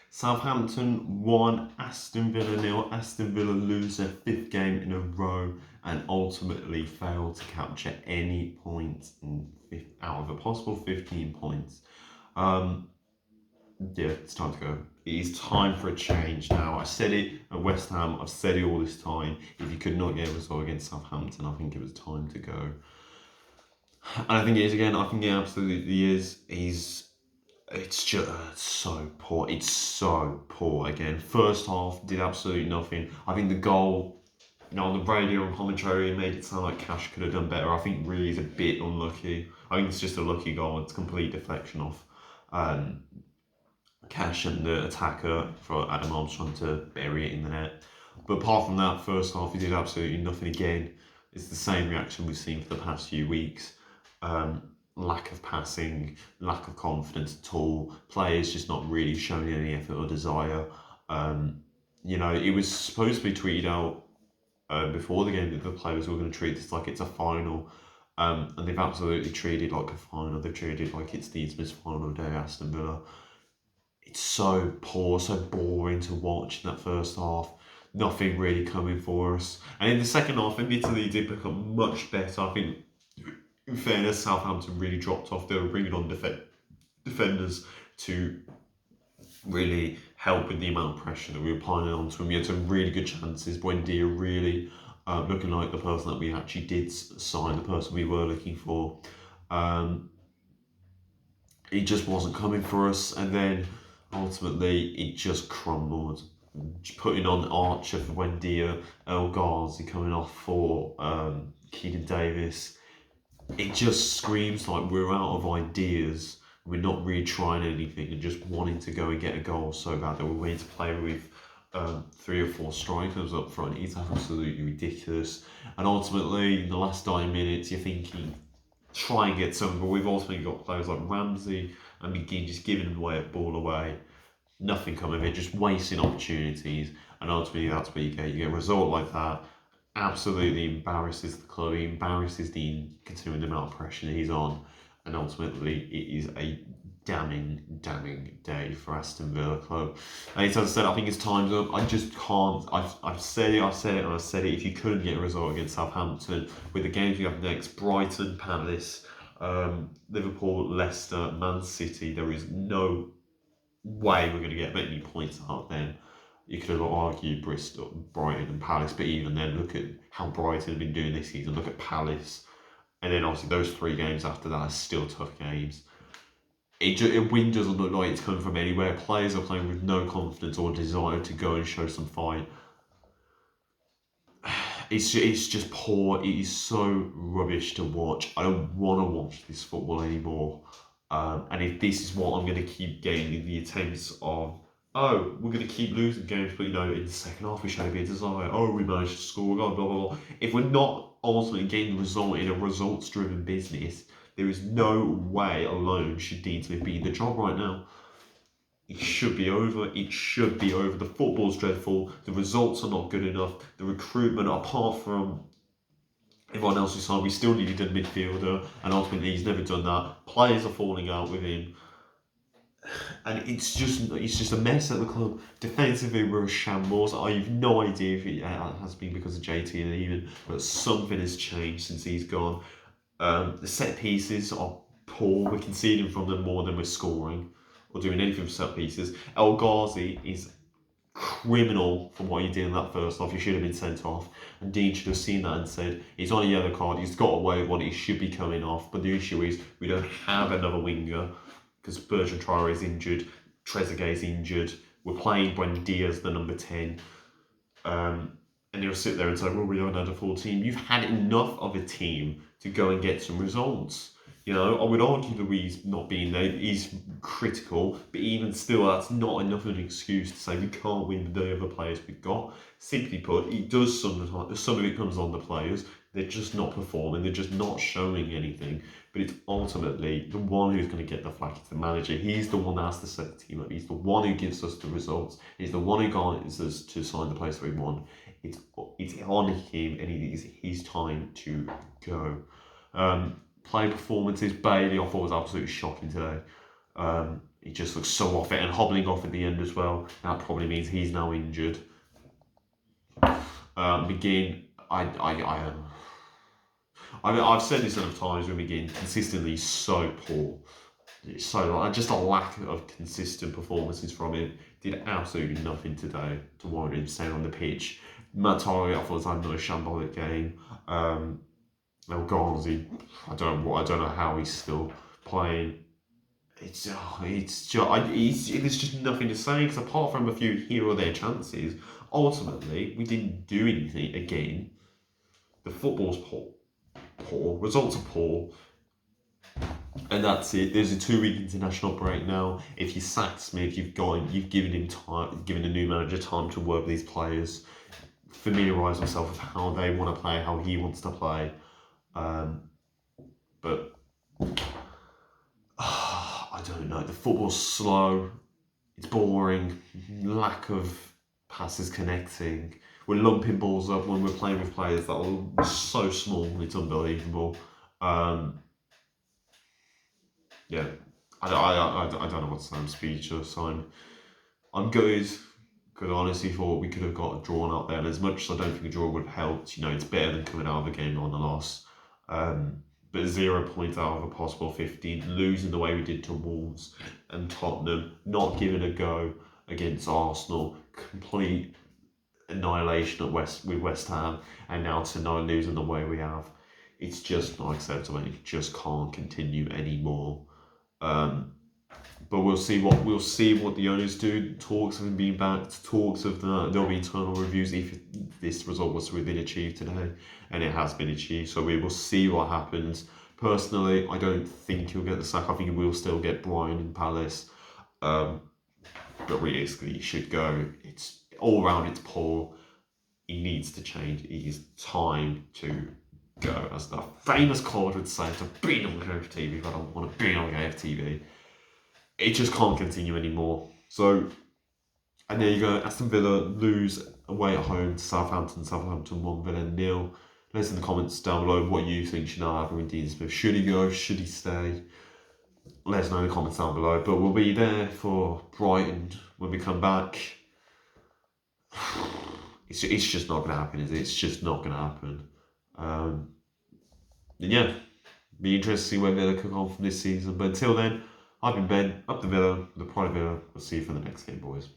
Southampton 1, Aston Villa 0. Aston Villa lose their 5th game in a row and ultimately fail to capture any points out of a possible 15 points. Yeah, it's time to go. It is time for a change now. I said it at West Ham. I've said it all this time. If you could not get a result against Southampton, I think it was time to go. And I think it is again. I think it absolutely is. It's just so poor. It's so poor again. First half did absolutely nothing. I think the goal, on the radio and commentary made it sound like Cash could have done better. I think really is a bit unlucky. I think it's just a lucky goal. It's complete deflection off Cash and the attacker for Adam Armstrong to bury it in the net. But apart from that, first half he did absolutely nothing again. It's the same reaction we've seen for the past few weeks. Lack of passing, lack of confidence at all. Players just not really showing any effort or desire. It was supposed to be tweeted out before the game that the players were going to treat this like it's a final. And they've absolutely treated it like a final. They've treated it like it's the infamous final day, Aston Villa. It's so poor, so boring to watch in that first half. Nothing really coming for us. And in the second half, admittedly, it did become much better. I think, in fairness, Southampton really dropped off. They were bringing on defenders to really help with the amount of pressure that we were piling onto them. We had some really good chances. Buendia really looking like the person that we actually did sign, the person we were looking for. It just wasn't coming for us. And then ultimately, it just crumbled. Putting on Archer for Buendia, El Ghazi coming off for Keegan Davis. It just screams like we're out of ideas. We're not really trying anything and just wanting to go and get a goal so bad that we're willing to play with 3 or 4 strikers up front. It's absolutely ridiculous. And ultimately, in the last 9 minutes, you're thinking, try and get something, but we've ultimately got players like Ramsey and McGinn just giving the ball away. Nothing coming of it, just wasting opportunities. And ultimately, that's what you get. You get a result like that. Absolutely embarrasses the club. He embarrasses Dean, considering the amount of pressure he's on. And ultimately, it is a damning day for Aston Villa club. And as I said, I think his time's up. I just can't. I've said it, and I've said it. If you couldn't get a result against Southampton, with the games we have next, Brighton, Palace, Liverpool, Leicester, Man City, there is no way we're going to get many points out of them. You could have argued Bristol, Brighton and Palace, but even then, look at how Brighton have been doing this season. Look at Palace. And then obviously those 3 games after that are still tough games. A win doesn't look like it's coming from anywhere. Players are playing with no confidence or desire to go and show some fight. It's just poor. It is so rubbish to watch. I don't want to watch this football anymore. And if this is what I'm going to keep getting the attempts of, we're going to keep losing games, but in the second half we showed a bit of desire. We managed to score, blah, blah, blah. If we're not ultimately getting the result in a results-driven business, there is no way alone should Dean Smith be in the job right now. It should be over. It should be over. The football's dreadful. The results are not good enough. The recruitment, apart from everyone else who signed, we still needed a midfielder, and ultimately he's never done that. Players are falling out with him. And it's just a mess at the club. Defensively, we're a shambles. I have no idea if it has been because of JT and even, but something has changed since he's gone. The set pieces are poor. We're conceding from them more than we're scoring or doing anything for set pieces. El Ghazi is criminal from what he did in that first half. He should have been sent off, and Dean should have seen that and said, he's on a yellow card, he's got away with one, he should be coming off. But the issue is we don't have another winger because Bertrand Traore is injured, Trezeguet is injured, we're playing Buendia as the number 10, and he'll sit there and say, well, we don't have a full team. You've had enough of a team to go and get some results. I would argue that he's not being there. He's critical, but even still, that's not enough of an excuse to say we can't win with the other players we've got. Simply put, it does sometimes. Some of it comes on the players. They're just not performing. They're just not showing anything. But it's ultimately the one who's going to get the flack. It's the manager. He's the one that has to set the team up. He's the one who gives us the results. He's the one who guides us to sign the players that we want. It's on him, and it is his time to go. Play performances, Bailey, I thought was absolutely shocking today. He just looks so off it and hobbling off at the end as well. That probably means he's now injured. McGinn, I've said this enough times with McGinn, consistently so poor. So just a lack of consistent performances from him. Did absolutely nothing today to warrant him staying on the pitch. Matt Target, I thought had another shambolic game. El Ghazi, I don't know how he's still playing. It's just there's just nothing to say because apart from a few here or there chances, ultimately we didn't do anything again. The football's poor, results are poor, and that's it. There's a 2-week international break now. If you sack Smith, you've given him time, given the new manager time to work with these players, familiarise himself with how they want to play, how he wants to play. But I don't know. The football's slow. It's boring. Lack of passes connecting. We're lumping balls up when we're playing with players that are so small. It's unbelievable. Yeah, I don't know what to say. I'm speechless. I'm good. Because I honestly thought we could have got a drawn out there. And as much as I don't think a draw would have helped, it's better than coming out of a game on a loss. But 0 points out of a possible 15, losing the way we did to Wolves and Tottenham, not giving a go against Arsenal, complete annihilation with West Ham, and now tonight losing the way we have. It's just not acceptable. It just can't continue anymore. But we'll see what the owners do. Talks of him being backed, talks of there'll be internal reviews if this result was to have been achieved today, and it has been achieved. So we will see what happens. Personally, I don't think he'll get the sack. I think he will still get Brian in Palace, but realistically, he should go. It's all round. It's poor. He needs to change. It is time to go, as the famous Claude would say, to be on TV. If I don't want to be on TV. It just can't continue anymore. So, and there you go. Aston Villa lose away at home to Southampton. Southampton 1, Villa 0. Let us in the comments down below what you think should now happen with Dean Smith. Should he go? Should he stay? Let us know in the comments down below. But we'll be there for Brighton when we come back. It's just not going to happen, is it? It's just not going to happen. And yeah, be interested to see where Villa can come from this season. But until then, I've been Ben, up the Villa, the Pride Villa. We'll see you for the next game, boys.